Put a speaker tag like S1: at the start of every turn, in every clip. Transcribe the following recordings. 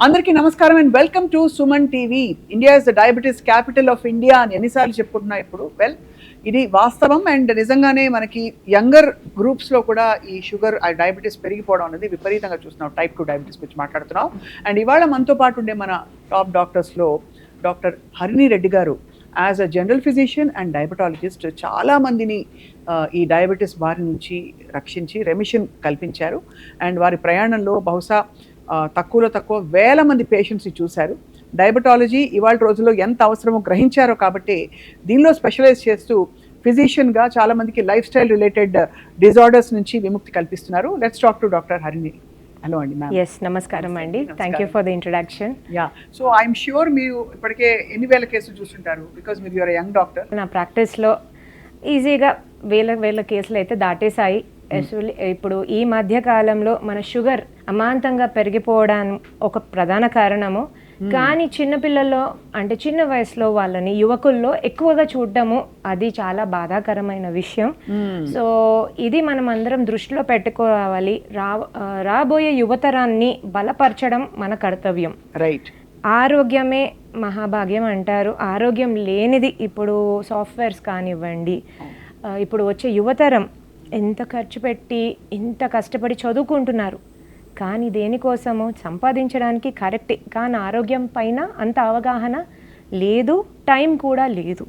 S1: అందరికీ నమస్కారం and welcome to Suman TV. India is the diabetes capital of India అని ఎన్నిసార్లు చెప్పుకుంటున్నా ఇప్పుడు. ఇది వాస్తవం అండ్ నిజంగానే మనకి యంగర్ గ్రూప్స్లో కూడా ఈ షుగర్ డయాబెటీస్ పెరిగిపోవడం అనేది విపరీతంగా చూస్తున్నాం. టైప్ 2 డయాబెటీస్ గురించి మాట్లాడుతున్నాం. అండ్ ఇవాళ మనతో పాటు ఉండే మన టాప్ డాక్టర్స్లో డాక్టర్ హరిణి రెడ్డి గారు as a general physician and diabetologist చాలామందిని ఈ డయాబెటీస్ బారి నుంచి రక్షించి రెమిషన్ కల్పించారు. అండ్ వారి ప్రయాణంలో బహుశా తక్కువలో తక్కువ వేల మంది పేషెంట్స్ని చూశారు. డయాబెటాలజీ ఇవాళ రోజుల్లో ఎంత అవసరమో గ్రహించారో కాబట్టి దీనిలో స్పెషలైజ్ చేస్తూ ఫిజిషియన్గా చాలామందికి లైఫ్ స్టైల్ రిలేటెడ్ డిజార్డర్స్ నుంచి విముక్తి కల్పిస్తున్నారు. Let's talk to doctor Harini. Hello అండి మ్యామ్.
S2: ఎస్, నమస్కారం అండి. Thank you for the introduction.
S1: Yeah, so I'm sure మీరు ఇప్పటికే ఎన్ని వేల కేసులు చూస్తుంటారు, బికాస్ మీరు యూఆర్ యంగ్ డాక్టర్.
S2: నా ప్రాక్టీస్లో ఈజీగా వేల కేసులు అయితే దాటేశాయి. ఇప్పుడు ఈ మధ్య కాలంలో మన షుగర్ అమాంతంగా పెరిగిపోవడానికి ఒక ప్రధాన కారణము. కానీ చిన్నపిల్లల్లో అంటే చిన్న వయసులో వాళ్ళని యువకుల్లో ఎక్కువగా చూడటము అది చాలా బాధాకరమైన విషయం. సో ఇది మనం అందరం దృష్టిలో పెట్టుకోవాలి. రాబోయే యువతరాన్ని బలపరచడం మన కర్తవ్యం.
S1: రైట్.
S2: ఆరోగ్యమే మహాభాగ్యం అంటారు. ఆరోగ్యం లేనిది ఇప్పుడు సాఫ్ట్వేర్స్ కానివ్వండి, ఇప్పుడు వచ్చే యువతరం ఎంత ఖర్చు పెట్టి ఎంత కష్టపడి చదువుకుంటున్నారు, కానీ దేనికోసము సంపాదించడానికి కరెక్టే, కానీ ఆరోగ్యం పైన అంత అవగాహన లేదు, టైం కూడా లేదు.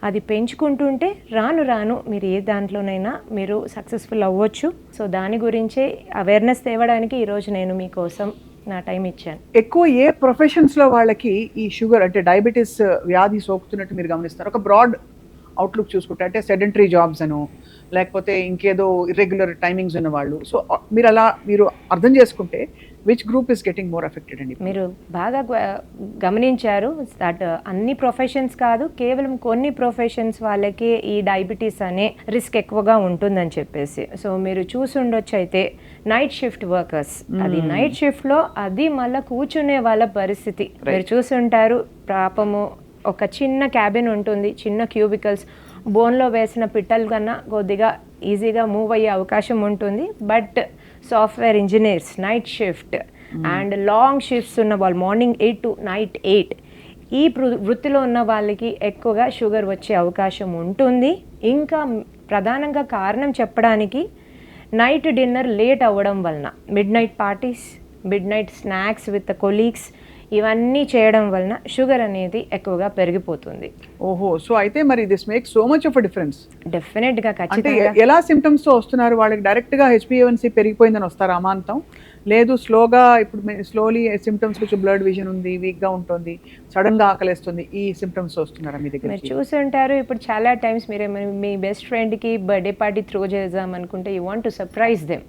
S2: అది పెంచుకుంటుంటే రాను రాను మీరు ఏ దాంట్లోనైనా మీరు సక్సెస్ఫుల్ అవ్వచ్చు. సో దాని గురించే అవేర్నెస్ తేవడానికి ఈరోజు నేను మీకోసం నా టైం ఇచ్చాను.
S1: ఎక్కువ ఏ ప్రొఫెషన్స్లో వాళ్ళకి ఈ షుగర్ అంటే డయాబెటీస్ వ్యాధి సోకుతున్నట్టు మీరు గమనిస్తారు? ఒక బ్రాడ్ అవుట్లుక్ చూసుకుంటే అంటే సెడెంటరీ జాబ్స్ అను, లేకపోతే ఇంకేదో ఇర్రెగ్యులర్ టైమింగ్స్ ఉన్న వాళ్ళు. సో మీరు అర్థం చేసుకుంటే which group is getting more affected అండి?
S2: మీరు బాగా గమనించారు దట్ అన్ని ప్రొఫెషన్స్ కాదు, కేవలం కొన్ని ప్రొఫెషన్స్ వాళ్ళకి ఈ డయాబెటీస్ అనే రిస్క్ ఎక్కువగా ఉంటుందని చెప్పేసి. సో మీరు చూసుండొచ్చు అయితే నైట్ షిఫ్ట్ వర్కర్స్, అది నైట్ షిఫ్ట్లో అది మళ్ళీ కూర్చునే వాళ్ళ పరిస్థితి మీరు చూసుంటారు. పాపము ఒక చిన్న క్యాబిన్ ఉంటుంది, చిన్న క్యూబికల్స్, బోన్లో వేసిన పిట్టల కన్నా కొద్దిగా ఈజీగా మూవ్ అయ్యే అవకాశం ఉంటుంది. But software engineers night shift and long shifts ఉన్న వాళ్ళు మార్నింగ్ 8 to నైట్ 8 ఈ వృత్తిలో ఉన్న వాళ్ళకి ఎక్కువగా షుగర్ వచ్చే అవకాశం ఉంటుంది. ఇంకా ప్రధానంగా కారణం చెప్పడానికి నైట్ డిన్నర్ లేట్ అవ్వడం వలన, mid night parties, mid night snacks with colleagues, ఇవన్నీ చేయడం వలన షుగర్ అనేది ఎక్కువగా పెరిగిపోతుంది.
S1: ఓహో, సో అయితే మరి this make so much of a difference.
S2: డెఫినెట్గా.
S1: అంటే
S2: ఖచ్చితంగా.
S1: ఎలా సిమ్టమ్స్తో వస్తున్నారు? వాళ్ళకి డైరెక్ట్గా HbA1c పెరిగిపోయిందని వస్తారు అమాంతం? లేదు స్లోగా, ఇప్పుడు స్లోలీ సిమ్టమ్స్ కొంచెం బ్లడ్ విజన్ ఉంది, వీక్గా ఉంటుంది, సడన్గా ఆకలేస్తుంది, ఈ సిమ్టమ్స్ వస్తున్నారా మీ దగ్గర?
S2: మీరు చూసుంటారు ఇప్పుడు చాలా టైమ్స్ మీరు మీ బెస్ట్ ఫ్రెండ్కి బర్త్డే పార్టీ త్రో చేద్దాం అనుకుంటే you want to surprise them.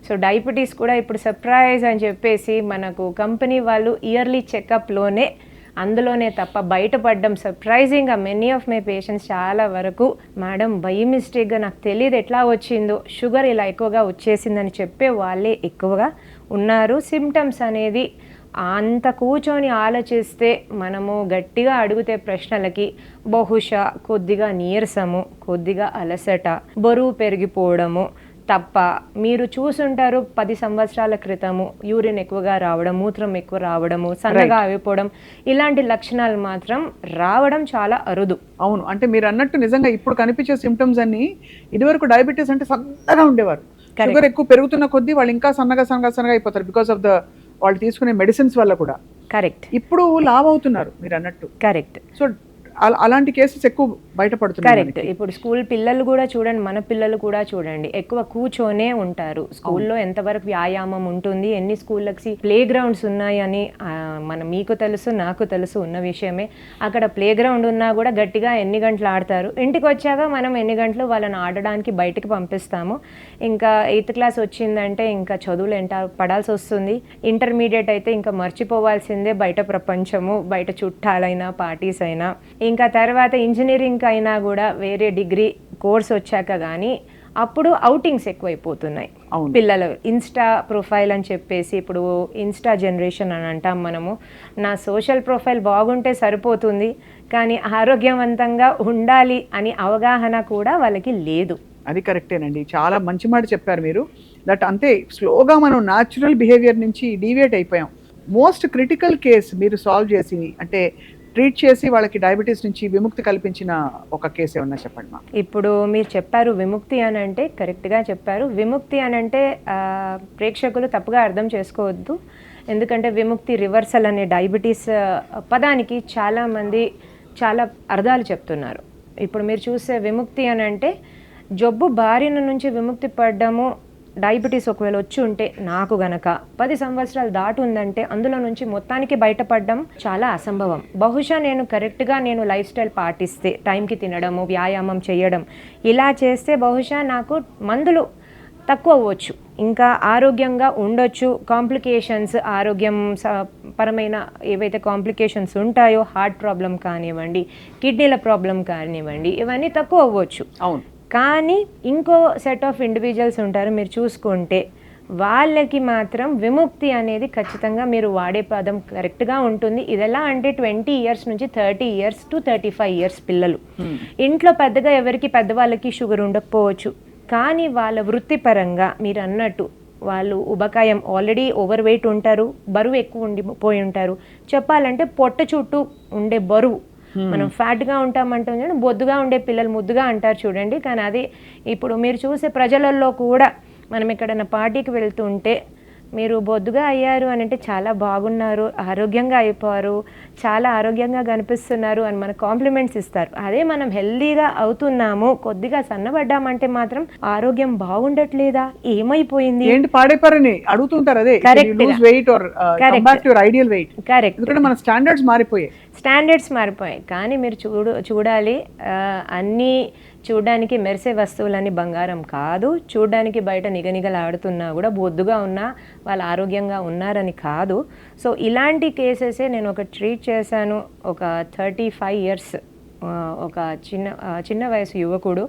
S2: So diabetes కూడా ఇప్పుడు సర్ప్రైజ్ అని చెప్పేసి మనకు కంపెనీ వాళ్ళు ఇయర్లీ చెకప్లోనే అందులోనే తప్ప బయటపడడం సర్ప్రైజింగ్గా మెనీ ఆఫ్ మై పేషెంట్స్ చాలా వరకు మేడం బై మిస్టేక్గా నాకు తెలియదు ఎట్లా వచ్చిందో షుగర్ ఇలా ఎక్కువగా వచ్చేసిందని చెప్పే వాళ్ళే ఎక్కువగా ఉన్నారు. సిమ్టమ్స్ అనేది అంత కూర్చొని ఆలోచిస్తే మనము గట్టిగా అడిగితే ప్రశ్నలకి బహుశా కొద్దిగా నీరసము, కొద్దిగా అలసట, బరువు పెరిగిపోవడము తప్ప మీరు చూసుంటారు 10 సంవత్సరాల క్రితము యూరిన్ ఎక్కువగా రావడం, మూత్రం ఎక్కువ రావడము, సన్నగా అయిపోవడం, ఇలాంటి లక్షణాలు మాత్రం రావడం చాలా అరుదు.
S1: అవును, అంటే మీరు అన్నట్టు నిజంగా ఇప్పుడు కనిపించే సిమ్టమ్స్ అన్ని ఇదివరకు డయాబెటీస్ అంటే సన్నగా ఉండేవారు. షుగర్ ఎక్కువ పెరుగుతున్న కొద్దీ వాళ్ళు ఇంకా సన్నగా అయిపోతారు బికాస్ ఆఫ్ ద వాళ్ళు తీసుకునే మెడిసిన్స్ వల్ల కూడా.
S2: కరెక్ట్.
S1: ఇప్పుడు లావ్ అవుతున్నారు మీరు అన్నట్టు.
S2: కరెక్ట్.
S1: సో అలాంటి కేసెస్ ఎక్కువ బయటపడుతున్నాయి.
S2: కరెక్ట్. ఇప్పుడు స్కూల్ పిల్లలు కూడా చూడండి, మన పిల్లలు కూడా చూడండి, ఎక్కువ కూర్చొనే ఉంటారు. స్కూల్లో ఎంతవరకు వ్యాయామం ఉంటుంది, ఎన్ని స్కూళ్ళకి ప్లే గ్రౌండ్స్ ఉన్నాయని మీకు తెలుసు, నాకు తెలుసు ఉన్న విషయమే. అక్కడ ప్లే గ్రౌండ్ ఉన్నా కూడా గట్టిగా ఎన్ని గంటలు ఆడతారు. ఇంటికి వచ్చాక మనం ఎన్ని గంటలు వాళ్ళని ఆడడానికి బయటకు పంపిస్తాము. ఇంకా 8th క్లాస్ వచ్చిందంటే ఇంకా చదువులు పడాల్సి వస్తుంది. ఇంటర్మీడియట్ అయితే ఇంకా మర్చిపోవాల్సిందే బయట ప్రపంచము, బయట చుట్టాలైనా పార్టీస్ అయినా. ఇంకా తర్వాత ఇంజనీరింగ్ అయినా కూడా వేరే డిగ్రీ కోర్స్ వచ్చాక కానీ అప్పుడు అవుటింగ్స్ ఎక్కువైపోతున్నాయి పిల్లలు. ఇన్స్టా ప్రొఫైల్ అని చెప్పేసి, ఇప్పుడు ఇన్స్టా జనరేషన్ అని అంటాం మనము. నా సోషల్ ప్రొఫైల్ బాగుంటే సరిపోతుంది, కానీ ఆరోగ్యవంతంగా ఉండాలి అని అవగాహన కూడా వాళ్ళకి లేదు.
S1: అది కరెక్టేనండి, చాలా మంచి మాట చెప్పారు మీరు. దట్ అంతే స్లోగా మనం న్యాచురల్ బిహేవియర్ నుంచి డీవియేట్ అయిపోయాం. మోస్ట్ క్రిటికల్ కేస్ మీరు సాల్వ్ చేసి, అంటే ట్రీట్ చేసి వాళ్ళకి డయాబెటీస్ నుంచి విముక్తి కల్పించిన ఒక కేసు ఏమన్నా చెప్పండి మా.
S2: ఇప్పుడు మీరు చెప్పారు విముక్తి అని అంటే, కరెక్ట్గా చెప్పారు. విముక్తి అని అంటే ప్రేక్షకులు తప్పుగా అర్థం చేసుకోవద్దు. ఎందుకంటే విముక్తి, రివర్సల్ అనే డయాబెటీస్ పదానికి చాలామంది చాలా అర్థాలు చెప్తున్నారు. ఇప్పుడు మీరు చూసే విముక్తి అని అంటే జబ్బు బారిన నుంచి విముక్తి పడ్డము. డయాబెటీస్ ఒకవేళ వచ్చి ఉంటే నాకు గనక 10 సంవత్సరాలు దాటి ఉందంటే అందులో నుంచి మొత్తానికి బయటపడడం చాలా అసంభవం. బహుశా నేను కరెక్ట్గా లైఫ్ స్టైల్ పాటిస్తే, టైంకి తినడము, వ్యాయామం చేయడం ఇలా చేస్తే బహుశా నాకు మందులు తక్కువ అవ్వచ్చు, ఇంకా ఆరోగ్యంగా ఉండొచ్చు. కాంప్లికేషన్స్, ఆరోగ్యం పరమైన ఏవైతే కాంప్లికేషన్స్ ఉంటాయో, హార్ట్ ప్రాబ్లం కానివ్వండి, కిడ్నీల ప్రాబ్లం కానివ్వండి, ఇవన్నీ తక్కువ అవ్వచ్చు.
S1: అవును.
S2: కానీ ఇంకో సెట్ ఆఫ్ ఇండివిజువల్స్ ఉంటారు, మీరు చూసుకుంటే వాళ్ళకి మాత్రం విముక్తి అనేది ఖచ్చితంగా మీరు వాడే పదం కరెక్ట్గా ఉంటుంది. ఇది ఎలా అంటే 20 ఇయర్స్ నుంచి 30 ఇయర్స్ టు 35 ఇయర్స్ పిల్లలు, ఇంట్లో పెద్దగా ఎవరికి పెద్దవాళ్ళకి షుగర్ ఉండకపోవచ్చు, కానీ వాళ్ళ వృత్తిపరంగా మీరు అన్నట్టు వాళ్ళు ఉబకాయం, ఆల్రెడీ ఓవర్ వెయిట్ ఉంటారు, బరువు ఎక్కువ ఉండిపోయి ఉంటారు. చెప్పాలంటే పొట్ట చుట్టూ ఉండే బరువు, మనం ఫ్యాట్గా ఉంటామంటే బొద్దుగా ఉండే పిల్లలు ముద్దుగా అంటారు చూడండి. కానీ అది ఇప్పుడు మీరు చూసే ప్రజలలో కూడా, మనం ఎక్కడైనా పార్టీకి వెళ్తుంటే మీరు బొద్దుగా అయ్యారు అని అంటే చాలా బాగున్నారు, ఆరోగ్యంగా అయిపోయారు, చాలా ఆరోగ్యంగా కనిపిస్తున్నారు అని మనకు కాంప్లిమెంట్స్ ఇస్తారు. అదే మనం హెల్దీగా అవుతున్నాము, కొద్దిగా సన్నబడ్డామంటే మాత్రం ఆరోగ్యం బాగుండట్లేదా, ఏమైపోయింది,
S1: ఏంటి పాడైపోయారని అడుగుతుంటారు. అదే weight or come back to your ideal weight.
S2: Correct.
S1: ఎందుకంటే మన స్టాండర్డ్స్ మారిపోయాయి. కానీ మీరు చూడాలి, అన్నీ చూడడానికి మెరిసే వస్తువులని బంగారం కాదు. చూడడానికి బయట నిగనిగలాడుతున్నా కూడా బొద్దుగా ఉన్నా వాళ్ళు ఆరోగ్యంగా ఉన్నారని కాదు. సో ఇలాంటి కేసెసే నేను ఒక ట్రీట్ చేశాను. ఒక 35 ఇయర్స్ ఒక చిన్న వయసు యువకుడు,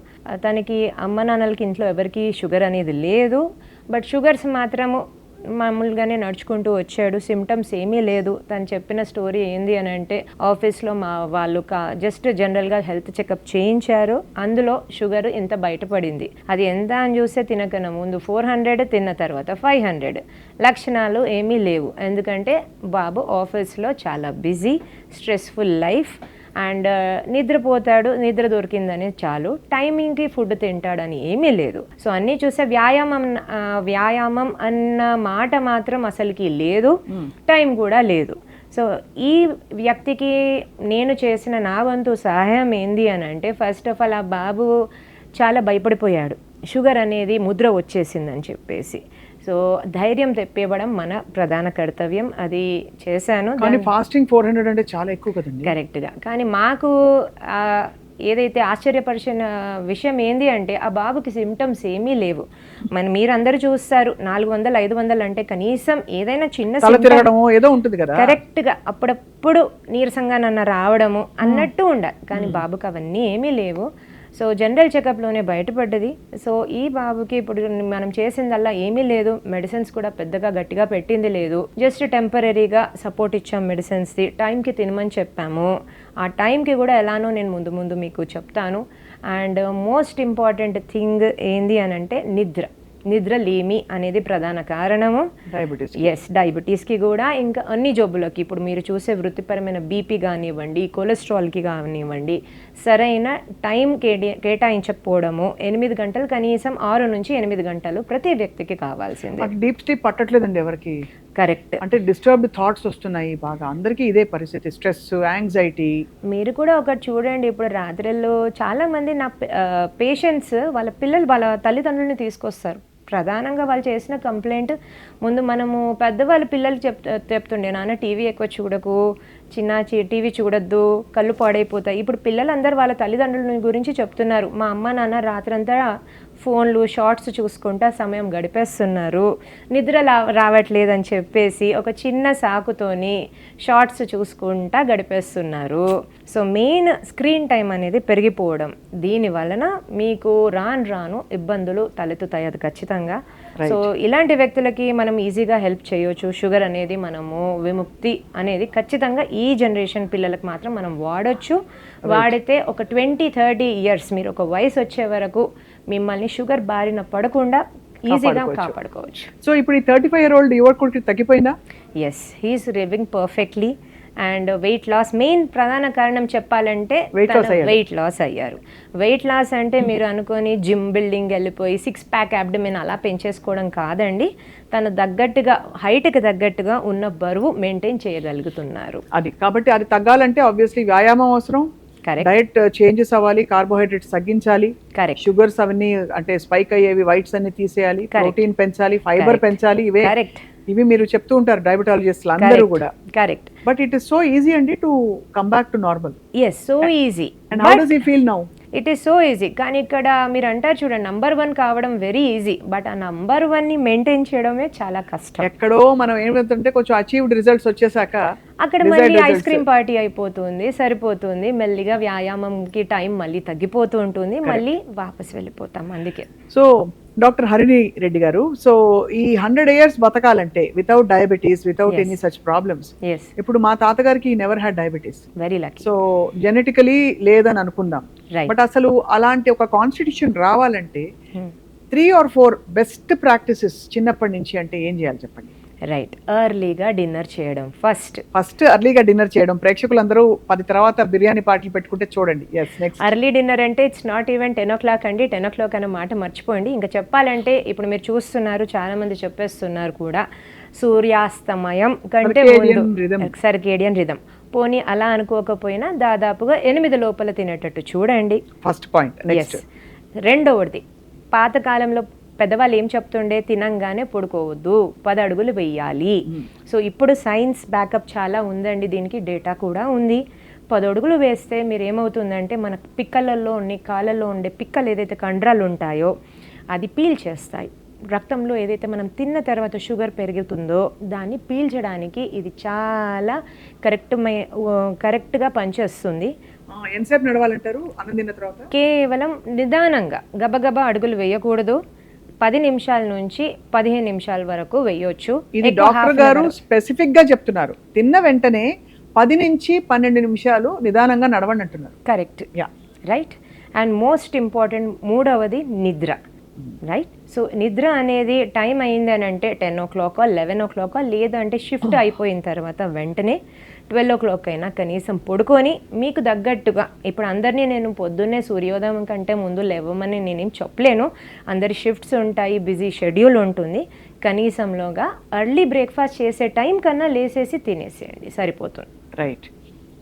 S1: తనకి అమ్మ నాన్నలకి ఇంట్లో ఎవరికి షుగర్ అనేది లేదు, బట్ షుగర్స్ మాత్రము మామూలుగానే నడుచుకుంటూ వచ్చాడు, సిమ్టమ్స్ ఏమీ లేదు. తను చెప్పిన స్టోరీ ఏంది అని అంటే, ఆఫీస్లో మా వాళ్ళు జస్ట్ జనరల్గా హెల్త్ చెకప్ చేయించారు, అందులో షుగర్ ఇంత బయటపడింది. అది ఎంత అని చూస్తే తినకన్నా ముందు 400, తిన్న తర్వాత 500. లక్షణాలు ఏమీ లేవు, ఎందుకంటే బాబు ఆఫీస్లో చాలా బిజీ, స్ట్రెస్ఫుల్ లైఫ్, అండ్ నిద్రపోతాడు, నిద్ర దొరికిందని చాలు, టైమింగ్కి ఫుడ్ తింటాడని ఏమీ లేదు. సో అన్నీ చూస్తే వ్యాయామం అన్న మాట మాత్రం అసలుకి లేదు, టైం కూడా లేదు. సో ఈ వ్యక్తికి నేను చేసిన నా వంతు సహాయం ఏంది అని అంటే, ఫస్ట్ ఆఫ్ ఆల్ ఆ బాబు చాలా భయపడిపోయాడు, షుగర్ అనేది ముద్ర వచ్చేసిందని చెప్పేసి. సో ధైర్యం తెప్పివ్వడం మన ప్రధాన కర్తవ్యం, అది చేశాను. కానీ ఫాస్టింగ్ 400 అంటే చాలా ఎక్కువ కదండి.
S2: కరెక్ట్గా. కానీ మాకు ఏదైతే ఆశ్చర్యపరిచిన విషయం ఏంది అంటే, ఆ బాబుకి సిమ్టమ్స్ ఏమీ లేవు. మీరందరూ చూస్తారు 400, 500 అంటే కనీసం ఏదైనా చిన్న
S1: ఏదో ఉంటుంది కదా,
S2: కరెక్ట్గా అప్పుడప్పుడు నీరసంగా నన్ను రావడము అన్నట్టు ఉండాలి. కానీ బాబుకి అవన్నీ ఏమీ లేవు. సో జనరల్ చెకప్లోనే బయటపడ్డది. సో ఈ బాబుకి ఇప్పుడు మనం చేసిందల్లా ఏమీ లేదు, మెడిసిన్స్ కూడా పెద్దగా గట్టిగా పెట్టింది లేదు, జస్ట్ టెంపరీగా సపోర్ట్ ఇచ్చాం మెడిసిన్స్ది, టైంకి తినమని చెప్పాము. ఆ టైంకి కూడా ఎలానో నేను ముందు మీకు చెప్తాను. అండ్ మోస్ట్ ఇంపార్టెంట్ థింగ్ ఏంది అని అంటే నిద్రలేమి అనేది ప్రధాన కారణము డయాబెటీస్కి కూడా, ఇంకా అన్ని జబ్బులకి. ఇప్పుడు మీరు చూసే వృత్తిపరమైన బీపీ కానివ్వండి, కొలెస్ట్రాల్కి కానివ్వండి, సరైన టైం కేటాయించకపోవడము. 8 గంటలు కనీసం 6 నుంచి 8 గంటలు ప్రతి వ్యక్తికి కావాల్సిందే.
S1: డీప్ స్లీప్ పట్టట్లేదండి ఎవరికి.
S2: కరెక్ట్.
S1: అంటే డిస్టర్బ్డ్ థాట్స్ వస్తున్నాయి బాగా, అందరికీ ఇదే పరిస్థితి, స్ట్రెస్, యాంగ్జైటీ.
S2: మీరు కూడా ఒకటి చూడండి, ఇప్పుడు రాత్రిలో చాలా మంది నా పేషెంట్స్ వాళ్ళ పిల్లలు వాళ్ళ తల్లిదండ్రులని తీసుకొస్తారు. ప్రధానంగా వాళ్ళు చేసిన కంప్లైంట్, ముందు మనము పెద్దవాళ్ళ పిల్లలు చెప్తుండే, నాన్న టీవీ ఎక్కువ చూడకు, టీవీ చూడొద్దు, కళ్ళు పాడైపోతాయి. ఇప్పుడు పిల్లలందరూ వాళ్ళ తల్లిదండ్రుల గురించి చెప్తున్నారు, మా అమ్మ నాన్న రాత్రంతా ఫోన్లు, షార్ట్స్ చూసుకుంటా సమయం గడిపేస్తున్నారు, నిద్ర రావట్లేదని చెప్పేసి ఒక చిన్న సాకుతోని షార్ట్స్ చూసుకుంటా గడిపేస్తున్నారు. సో మెయిన్ స్క్రీన్ టైం అనేది పెరిగిపోవడం, దీని వలన మీకు రాను ఇబ్బందులు తలెత్తుతాయి, అది ఖచ్చితంగా. సో ఇలాంటి వ్యక్తులకి మనం ఈజీగా హెల్ప్ చేయొచ్చు. షుగర్ అనేది మనము విముక్తి అనేది ఖచ్చితంగా ఈ జనరేషన్ పిల్లలకు మాత్రం మనం వాడొచ్చు. వాడితే ఒక 20-30 ఇయర్స్ మీరు ఒక వయసు వచ్చే వరకు మిమ్మల్ని షుగర్ బారిన పడకుండా ఈజీగా కాపాడుకోవచ్చు.
S1: సో ఇప్పుడు ఈ 35-year-old యువకుడికి తగ్గిపోయిందా?
S2: Yes, he's living perfectly. And weight loss, main ప్రధాన కారణం చెప్పాలంటే వెయిట్ లాస్ అయ్యారు. వెయిట్ లాస్ అంటే మీరు అనుకొని జిమ్ బిల్డింగ్ వెళ్ళిపోయి 6-pack అబ్డమెన్ అలా పెంచేసుకోవడం కాదండి. తను తగ్గట్టుగా హైట్కి తగ్గట్టుగా ఉన్న బరువు మెయింటైన్ చేయగలుగుతున్నారు.
S1: అది కాబట్టి అది తగ్గాలంటే ఆబ్వియస్లీ వ్యాయామం అవసరం, డైట్ చేంజెస్ అవ్వాలి, కార్బోహైడ్రేట్స్ తగ్గించాలి, షుగర్స్ అవన్నీ అంటే స్పైక్ అయ్యేవి వైట్స్ అన్ని తీసేయాలి, ప్రోటీన్ పెంచాలి, ఫైబర్ పెంచాలి. ఇవి మీరు చెప్తూ ఉంటారు డయాబెటాలజిస్టులు అందరూ కూడా.
S2: Correct.
S1: But it is so easy అండి to come back to normal.
S2: Yes, so easy.
S1: And how does he feel now?
S2: It is so easy. కానీ ఇక్కడ మీరు అంటారు చూడండి, నంబర్ 1 కావడం వెరీ ఈజీ, బట్ ఆ నంబర్ 1ని మెయింటైన్ చేయడమే చాలా కష్టం.
S1: ఎక్కడో మనం ఏమంటే కొంచెం అచీవ్డ్ రిజల్ట్స్ వచ్చేసాక
S2: అక్కడ మళ్ళీ ఐస్ క్రీమ్ పార్టీ అయిపోతుంది, సరిపోతుంది, మెల్లిగా వ్యాయామంకి టైం మళ్ళీ తగ్గిపోతూ ఉంటుంది, మళ్ళీ వాపస్ వెళ్ళిపోతాం. అందుకే
S1: సో డాక్టర్ హరిణి రెడ్డి గారు, సో ఈ 100 years బతకాలంటే without diabetes, without any such problems, ఇప్పుడు మా తాతగారికి never had diabetes,
S2: very lucky.
S1: So genetically లేదని అనుకుందాం. బట్ అసలు అలాంటి ఒక కాన్స్టిట్యూషన్ రావాలంటే 3 or 4 బెస్ట్ ప్రాక్టీసెస్ చిన్నప్పటి నుంచి అంటే ఏం చేయాలి చెప్పండి?
S2: రైట్, ఎర్లీగా డిన్నర్ చేయడం. ఫస్ట్
S1: ఎర్లీగా డిన్నర్ చేయడం. ప్రేక్షకులందరూ 10 తర్వాత బిర్యానీ పార్టీలు పెట్టుకుంటే చూడండి.
S2: ఎర్లీ డిన్నర్ అంటే ఇట్స్ నాట్ ఈవెన్ 10 o'clock అండి. 10 o'clock అనే మాట మర్చిపోండి. ఇంకా చెప్పాలంటే ఇప్పుడు మీరు చూస్తున్నారు, చాలా మంది చెప్పేస్తున్నారు కూడా, సూర్యాస్తమయం కంటే ముందు సర్కేడియన్ రిథమ్. పోనీ అలా అనుకోకపోయినా దాదాపుగా 8 లోపల తినేటట్టు చూడండి.
S1: First point.
S2: రెండవది, పాతకాలంలో పెద్దవాళ్ళు ఏం చెప్తుండే, తినంగానే పడుకోవద్దు, 10 అడుగులు వెయ్యాలి. సో ఇప్పుడు సైన్స్ బ్యాకప్ చాలా ఉందండి, దీనికి డేటా కూడా ఉంది. 10 అడుగులు వేస్తే మీరు ఏమవుతుందంటే మన పిక్కలలో ఉండే కాళ్ళల్లో ఉండే పిక్కలు ఏదైతే కండరాలు ఉంటాయో అది పీల్ చేస్తాయి. రక్తంలో ఏదైతే మనం తిన్న తర్వాత షుగర్ పెరుగుతుందో దాన్ని పీల్చడానికి ఇది చాలా కరెక్ట్గా పనిచేస్తుంది.
S1: ఎంతసేపు నడవాలంటారు అన్నం తిన్న తర్వాత?
S2: కేవలం నిదానంగా గబగబా అడుగులు వేయకూడదు. 10 నిమిషాల నుంచి 15 నిమిషాల వరకు వేయొచ్చు.
S1: ఇది డాక్టర్ గారు స్పెసిఫిక్ గా చెప్తున్నారు, తిన్న వెంటనే 10 నుంచి 12 నిమిషాలు నిదానంగా నడవండి అంటున్నారు.
S2: Correct, right. And most important మూడవది నిద్ర. రైట్. సో నిద్ర అనేది టైం అయింది అని అంటే 10 o'clock 11 o'clock లేదంటే షిఫ్ట్ అయిపోయిన తర్వాత వెంటనే 12 o'clock అయినా కనీసం పడుకొని మీకు తగ్గట్టుగా, ఇప్పుడు అందరినీ నేను పొద్దున్నే సూర్యోదయం కంటే ముందు లేవమని నేనేం చెప్పలేను, అందరి షిఫ్ట్స్ ఉంటాయి, బిజీ షెడ్యూల్ ఉంటుంది. కనీసంలోగా ఎర్లీ బ్రేక్ఫాస్ట్ చేసే టైం కన్నా లేసేసి తినేసేయండి, సరిపోతుంది.
S1: రైట్.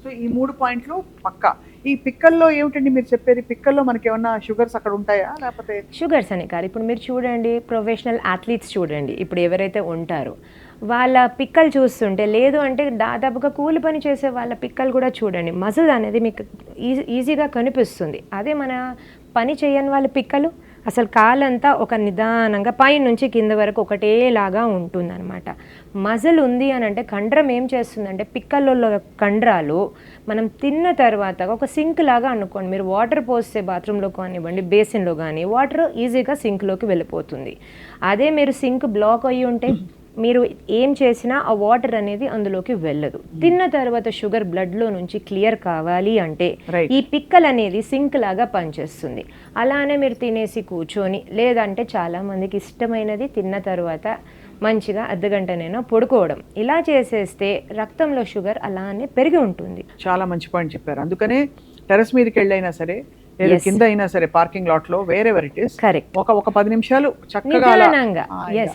S1: సో ఈ 3 పాయింట్లు పక్కా. ఈ పిక్కల్లో ఏమిటండి మీరు చెప్పేది? పిక్కల్లో మనకి ఏమన్నా షుగర్స్ అక్కడ ఉంటాయా లేకపోతే?
S2: షుగర్స్ అని కాదు, ఇప్పుడు మీరు చూడండి ప్రొఫెషనల్ అథ్లీట్స్ చూడండి, ఇప్పుడు ఎవరైతే ఉంటారో వాళ్ళ పిక్కలు చూస్తుంటే, లేదు అంటే దాదాపుగా కూలి పని చేసే వాళ్ళ పిక్కలు కూడా చూడండి, మజిల్ అనేది మీకు ఈజీగా కనిపిస్తుంది. అదే మన పని చేయని వాళ్ళ పిక్కలు అసలు కాలంతా ఒక నిదానంగా పై నుంచి కింద వరకు ఒకటేలాగా ఉంటుందన్నమాట. మజిల్ ఉంది అని అంటే కండరం ఏం చేస్తుందంటే పిక్కలలో కండరాలు మనం తిన్న తర్వాత ఒక సింక్ లాగా అనుకోండి, మీరు వాటర్ పోస్తే బాత్రూంలో కానివ్వండి బేసిన్లో కానీ వాటర్ ఈజీగా సింక్లోకి వెళ్ళిపోతుంది. అదే మీరు సింక్ బ్లాక్ అయ్యి ఉంటే మీరు ఏం చేసినా ఆ వాటర్ అనేది అందులోకి వెళ్ళదు. తిన్న తర్వాత షుగర్ బ్లడ్లో నుంచి క్లియర్ కావాలి అంటే ఈ పిక్కల్ అనేది సింక్ లాగా పనిచేస్తుంది. అలానే మీరు తినేసి కూర్చొని, లేదంటే చాలామందికి ఇష్టమైనది తిన్న తర్వాత మంచిగా అర్ధగంటనైనా పడుకోవడం, ఇలా చేసేస్తే రక్తంలో షుగర్ అలానే పెరిగి ఉంటుంది.
S1: చాలా మంచి పాయింట్ చెప్పారు. అందుకనే టెర్రస్ మీదకి వెళ్ళైనా సరే, కింద అయినా సరే, పార్కింగ్ లాట్ లో, వేరెవర్ ఇట్ ఇస్, ఒక 10 నిమిషాలు చక్కగా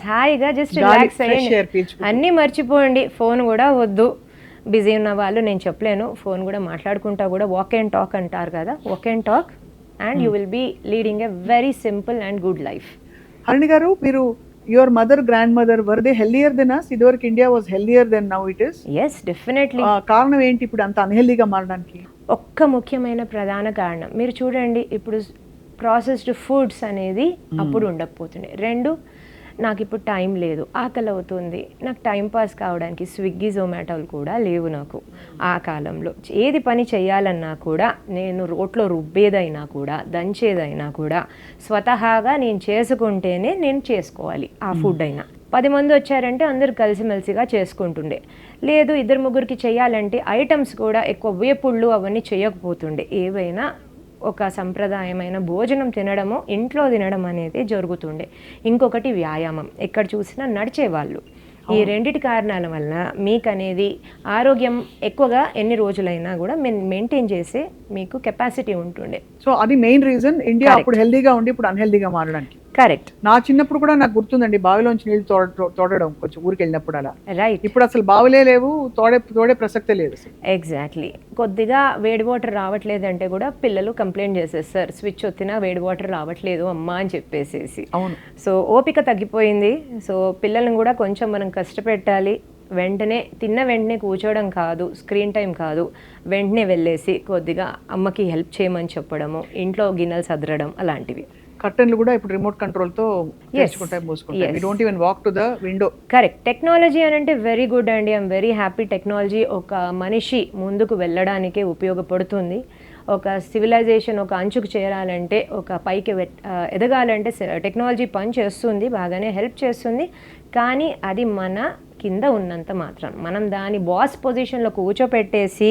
S2: హాయిగా జస్ట్ రిలాక్స్ అయ్యండి, అన్నీ మర్చిపోండి. ఫోన్ కూడా వద్దు, బిజీ ఉన్న వాళ్ళు నేను చెప్పలేను, ఫోన్ కూడా మాట్లాడుకుంటా కూడా వాక్ అండ్ టాక్ అంటారు కదా, walk and talk and you will be leading a very simple and good life.
S1: Harini garu, మీరు your mother, grandmother, were they healthier than us? ఇదివరకు India was healthier than now it is?
S2: yes definitely.
S1: కారణం ఏంటి ఇప్పుడు అంత అన్హెల్దీగా మారడానికి?
S2: ఒక్క ముఖ్యమైన ప్రధాన కారణం మీరు చూడండి, ఇప్పుడు ప్రాసెస్డ్ ఫుడ్స్ అనేది అప్పుడు ఉండకపోతుండే. 2, నాకు ఇప్పుడు టైం లేదు, ఆకలి అవుతుంది, నాకు టైం పాస్ కావడానికి స్విగ్గీ జొమాటోలు కూడా లేవు నాకు. ఆ కాలంలో ఏది పని చేయాలన్నా కూడా నేను రోట్లో రుబ్బేదైనా కూడా దంచేదైనా కూడా స్వతహాగా నేను చేసుకుంటేనే నేను చేసుకోవాలి ఆ ఫుడ్ అయినా. 10 మంది వచ్చారంటే అందరు కలిసిమెలిసిగా చేసుకుంటుండే. లేదు 2-3కి చేయాలంటే ఐటమ్స్ కూడా ఎక్కువ వేపుళ్ళు అవన్నీ చేయకపోతుండే, ఏవైనా ఒక సంప్రదాయమైన భోజనం తినడము, ఇంట్లో తినడం అనేది జరుగుతుండే. ఇంకొకటి వ్యాయామం, ఎక్కడ చూసినా నడిచేవాళ్ళు. ఈ రెండిటి కారణాల వలన మీకు అనేది ఆరోగ్యం ఎక్కువగా ఎన్ని రోజులైనా కూడా మెయింటైన్ చేసే మీకు కెపాసిటీ ఉంటుండే.
S1: సో అది మెయిన్ రీజన్ ఇండియా అప్పుడు హెల్దీగా ఉండి ఇప్పుడు అన్హెల్దీగా మారడానికి.
S2: కరెక్ట్.
S1: నా చిన్నప్పుడు కూడా నాకు గుర్తుందండి, బావిలోంచి నీళ్ళు తోడడం కొంచెం ఊరికి వెళ్ళినప్పుడు అలా.
S2: రైట్.
S1: ఇప్పుడు అసలు బావిలే లేవు, తోడే ప్రసక్తే లేదు.
S2: ఎగ్జాక్ట్లీ. కొద్దిగా వేడి వాటర్ రావట్లేదంటే కూడా పిల్లలు కంప్లైంట్ చేసేస్తారు, స్విచ్ వచ్చినా వేడి వాటర్ రావట్లేదు అమ్మా అని చెప్పేసేసి.
S1: అవును.
S2: సో ఓపిక తగ్గిపోయింది. సో పిల్లల్ని కూడా కొంచెం మనం కష్టపెట్టాలి. తిన్న వెంటనే కూర్చోవడం కాదు, స్క్రీన్ టైం కాదు, వెంటనే వెళ్ళేసి కొద్దిగా అమ్మకి హెల్ప్ చేయమని చెప్పడము, ఇంట్లో గిన్నెలు సదరడం అలాంటివి.
S1: కర్టన్లు కూడా ఇప్పుడు రిమోట్ కంట్రోల్ తో తెరుచుకుంటాయి, మూసుకుంటాయి. We don't even walk to the window.
S2: Correct. Technology అని అంటే వెరీ గుడ్ అండి. I'm very happy. టెక్నాలజీ ఒక మనిషి ముందుకు వెళ్ళడానికే ఉపయోగపడుతుంది. ఒక సివిలైజేషన్ ఒక అంచుకు చేరాలంటే, ఒక పైకి ఎదగాలంటే టెక్నాలజీ పని చేస్తుంది, బాగానే హెల్ప్ చేస్తుంది. కానీ అది మన కింద ఉన్నంత మాత్రం మనం దాని బాస్ పొజిషన్లో కూర్చోపెట్టేసి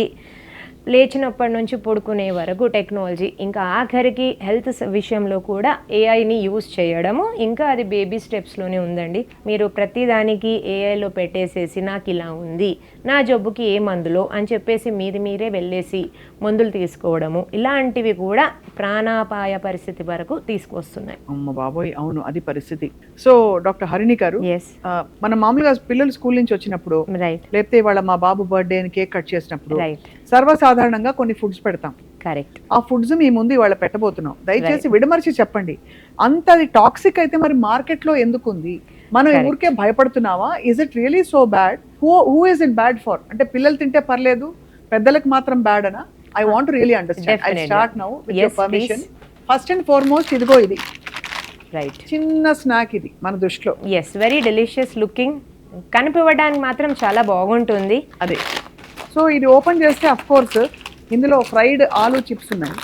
S2: లేచినప్పటి నుంచి పడుకునే వరకు టెక్నాలజీ, ఇంకా ఆఖరికి హెల్త్ విషయంలో కూడా ఏఐని యూజ్ చేయడము ఇంకా అది బేబీ స్టెప్స్లోనే ఉందండి. మీరు ప్రతిదానికి ఏఐలో పెట్టేసేసి నాకు ఇలా ఉంది, నా జబ్బుకి ఏ మందులో అని చెప్పేసి మీరే వెళ్ళేసి మందులు తీసుకోవడము, ఇలాంటివి కూడా ప్రాణాపాయ పరిస్థితి వరకు తీసుకొస్తున్నాయి.
S1: అమ్మ బాబోయ్, అవును అది పరిస్థితి. సో డాక్టర్ హరిణి గారు, మనం మామూలుగా పిల్లలు స్కూల్ నుంచి వచ్చినప్పుడు, లేకపోతే వాళ్ళ మా బాబు బర్త్డే అని కేక్ కట్ చేసినప్పుడు సర్వసాధారణంగా కొన్ని ఫుడ్స్ పెడతాం.
S2: కరెక్ట్.
S1: ఆ ఫుడ్స్ మీ ముందు ఇవాళ పెట్టబోతున్నాం. దయచేసి విడమర్చి చెప్పండి, అంత అది టాక్సిక్ అయితే మరి మార్కెట్ లో ఎందుకు ఉంది? మనం ఊరికే భయపడుతున్నావా? Is it really so bad? Who is it bad for? అంటే పిల్లలు తింటే పర్లేదు, పెద్దలకు మాత్రం బ్యాడ్ అనా? I want to really understand. I start now with your permission. First and foremost ఇదిగో ఇది
S2: రైట్,
S1: చిన్న స్నాక్ ఇది మన దృష్టిలో.
S2: ఎస్, వెరీ డెలిషియస్ లుకింగ్, కనిపించడానికి మాత్రం చాలా బాగుంటుంది.
S1: అదే. సో ఇది ఓపెన్ చేస్తే అఫ్ కోర్స్ ఇందులో ఫ్రైడ్ ఆలూ చిప్స్ ఉన్నాయి.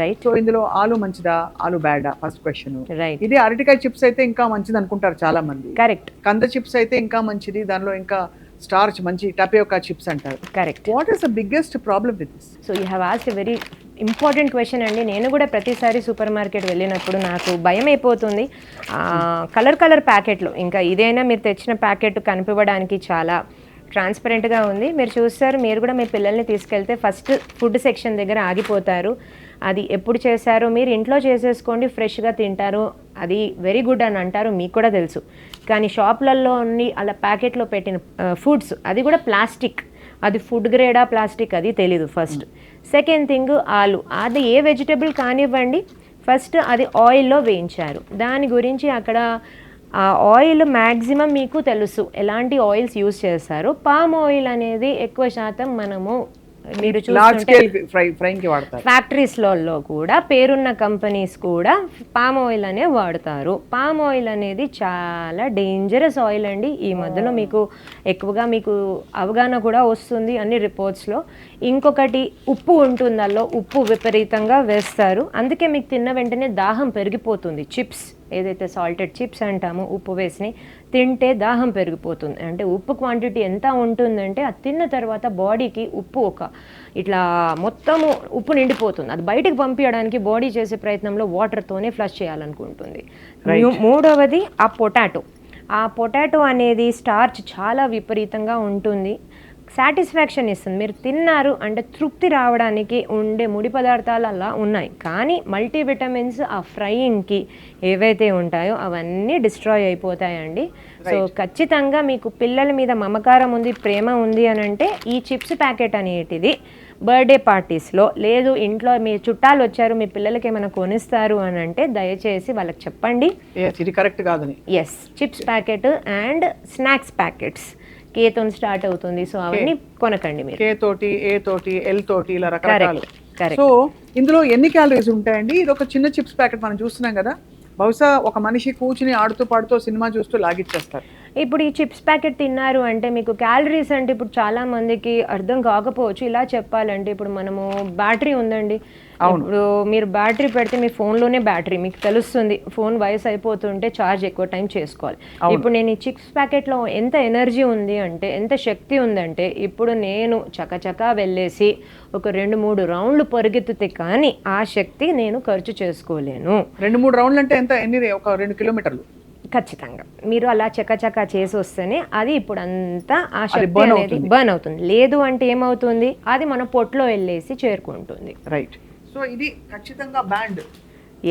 S2: రైట్.
S1: సో ఇందులో ఆలు మంచిదా, ఆలు బ్యాడా? First question.
S2: రైట్.
S1: ఇది అరటికాయ చిప్స్ అయితే ఇంకా మంచిది అనుకుంటారు చాలా మంది.
S2: కరెక్ట్.
S1: కంద చిప్స్ అయితే ఇంకా మంచిది, దానిలో ఇంకా స్టార్చ్ మంచి టపియోకా చిప్స్ అంటారు.
S2: Correct.
S1: What is the biggest problem with this?
S2: So you have asked a very important question అండి. నేను కూడా ప్రతిసారి సూపర్ మార్కెట్ వెళ్ళినప్పుడు నాకు భయం అయిపోతుంది. కలర్ ప్యాకెట్లు, ఇంకా ఇదైనా మీరు తెచ్చిన ప్యాకెట్ కనిపించడానికి చాలా ట్రాన్స్పరెంట్గా ఉంది. మీరు చూస్తారు, మీరు కూడా మీ పిల్లల్ని తీసుకెళ్తే ఫస్ట్ ఫుడ్ సెక్షన్ దగ్గర ఆగిపోతారు. అది ఎప్పుడు చేశారో మీరు ఇంట్లో చేసేసుకోండి, ఫ్రెష్గా తింటారు, అది వెరీ గుడ్ అని అంటారు, మీకు కూడా తెలుసు. కానీ షాప్లలో అలా ప్యాకెట్లో పెట్టిన ఫుడ్స్, అది కూడా ప్లాస్టిక్, అది ఫుడ్ గ్రేడా ప్లాస్టిక్ అది తెలీదు ఫస్ట్. సెకండ్ థింగ్ ఆలు, అది ఏ వెజిటబుల్ కానివ్వండి, ఫస్ట్ అది ఆయిల్లో వేయించారు. దాని గురించి అక్కడ ఆ ఆయిల్ మ్యాక్సిమం మీకు తెలుసు ఎలాంటి ఆయిల్స్ యూజ్ చేస్తారు. పామ్ ఆయిల్ అనేది ఎక్కువ శాతం మనము మీరు చూస్తుంటే ఫ్యాక్టరీస్లలో కూడా పేరున్న కంపెనీస్ కూడా పామ్ ఆయిల్ అనే వాడతారు. పామ్ ఆయిల్ అనేది చాలా డేంజరస్ ఆయిల్ అండి. ఈ మధ్యలో మీకు ఎక్కువగా మీకు అవగాహన కూడా వస్తుంది అన్ని రిపోర్ట్స్లో. ఇంకొకటి ఉప్పు ఉంటుంది, దానిలో ఉప్పు విపరీతంగా వేస్తారు, అందుకే మీకు తిన్న వెంటనే దాహం పెరిగిపోతుంది. చిప్స్ ఏదైతే సాల్టెడ్ చిప్స్ అంటామో, ఉప్పు వేసి తింటే దాహం పెరిగిపోతుంది. అంటే ఉప్పు క్వాంటిటీ ఎంత ఉంటుందంటే అది తిన్న తర్వాత బాడీకి ఉప్పు ఇట్లా మొత్తము ఉప్పు నిండిపోతుంది. అది బయటకు పంపించడానికి బాడీ చేసే ప్రయత్నంలో వాటర్తోనే ఫ్లష్ చేయాలనుకుంటుంది. మూడవది ఆ పొటాటో అనేది స్టార్చ్ చాలా విపరీతంగా ఉంటుంది. సాటిస్ఫాక్షన్ ఇస్తుంది, మీరు తిన్నారు అంటే తృప్తి రావడానికి ఉండే ముడి పదార్థాలు అలా ఉన్నాయి. కానీ మల్టీవిటమిన్స్ ఆ ఫ్రైయింగ్కి ఏవైతే ఉంటాయో అవన్నీ డిస్ట్రాయ్ అయిపోతాయండి. సో ఖచ్చితంగా మీకు పిల్లల మీద మమకారం ఉంది, ప్రేమ ఉంది అని అంటే ఈ చిప్స్ ప్యాకెట్ అనేటిది బర్త్డే పార్టీస్లో లేదు, ఇంట్లో మీ చుట్టాలు వచ్చారు మీ పిల్లలకి ఏమైనా కొనిస్తారు అని అంటే దయచేసి వాళ్ళకి చెప్పండి
S1: ఇది కరెక్ట్ కాదని.
S2: Yes, chips packet and snacks packets కేతో స్టార్ట్ అవుతుంది. సో అవన్నీ కొనకండి మీరు.
S1: కే తోటి, ఏ తోటి, ఎల్ తోటి, ఇలా రకరకాలు. సో ఇందులో ఎన్ని క్యాలరీస్ ఉంటాయండి? ఇది ఒక చిన్న చిప్స్ ప్యాకెట్ మనం చూస్తున్నాం కదా, బహుశా ఒక మనిషి కూర్చుని ఆడుతూ పాడుతూ సినిమా చూస్తూ లాగిచ్చేస్తారు.
S2: ఇప్పుడు ఈ చిప్స్ ప్యాకెట్ తిన్నారు అంటే మీకు క్యాలరీస్ అంటే ఇప్పుడు చాలా మందికి అర్థం కాకపోవచ్చు. ఇలా చెప్పాలంటే ఇప్పుడు మనము బ్యాటరీ ఉందండి, ఇప్పుడు మీరు బ్యాటరీ పెడితే మీ ఫోన్లోనే బ్యాటరీ మీకు తెలుస్తుంది, ఫోన్ వయసు అయిపోతుంటే ఛార్జ్ ఎక్కువ టైం చేసుకోవాలి. ఇప్పుడు నేను ఈ చిప్స్ ప్యాకెట్లో ఎంత ఎనర్జీ ఉంది అంటే, ఎంత శక్తి ఉందంటే, ఇప్పుడు నేను చకచకా వెళ్ళేసి ఒక 2-3 రౌండ్లు పరిగెత్తితే కానీ ఆ శక్తి నేను ఖర్చు చేసుకోలేను.
S1: 2-3 రౌండ్లు అంటే ఎంత, ఎన్ని, ఒక 2 కిలోమీటర్లు
S2: ఖచ్చితంగా మీరు అలా చకచకా చేసి వస్తేనే అది ఇప్పుడు అంతా ఆ శక్తి అనేది బర్న్ అవుతుంది. లేదు అంటే ఏమవుతుంది, అది మన పొట్లో వెళ్ళేసి చేరుకుంటుంది.
S1: రైట్. సో ఇది ఖచ్చితంగా బ్యాండ్.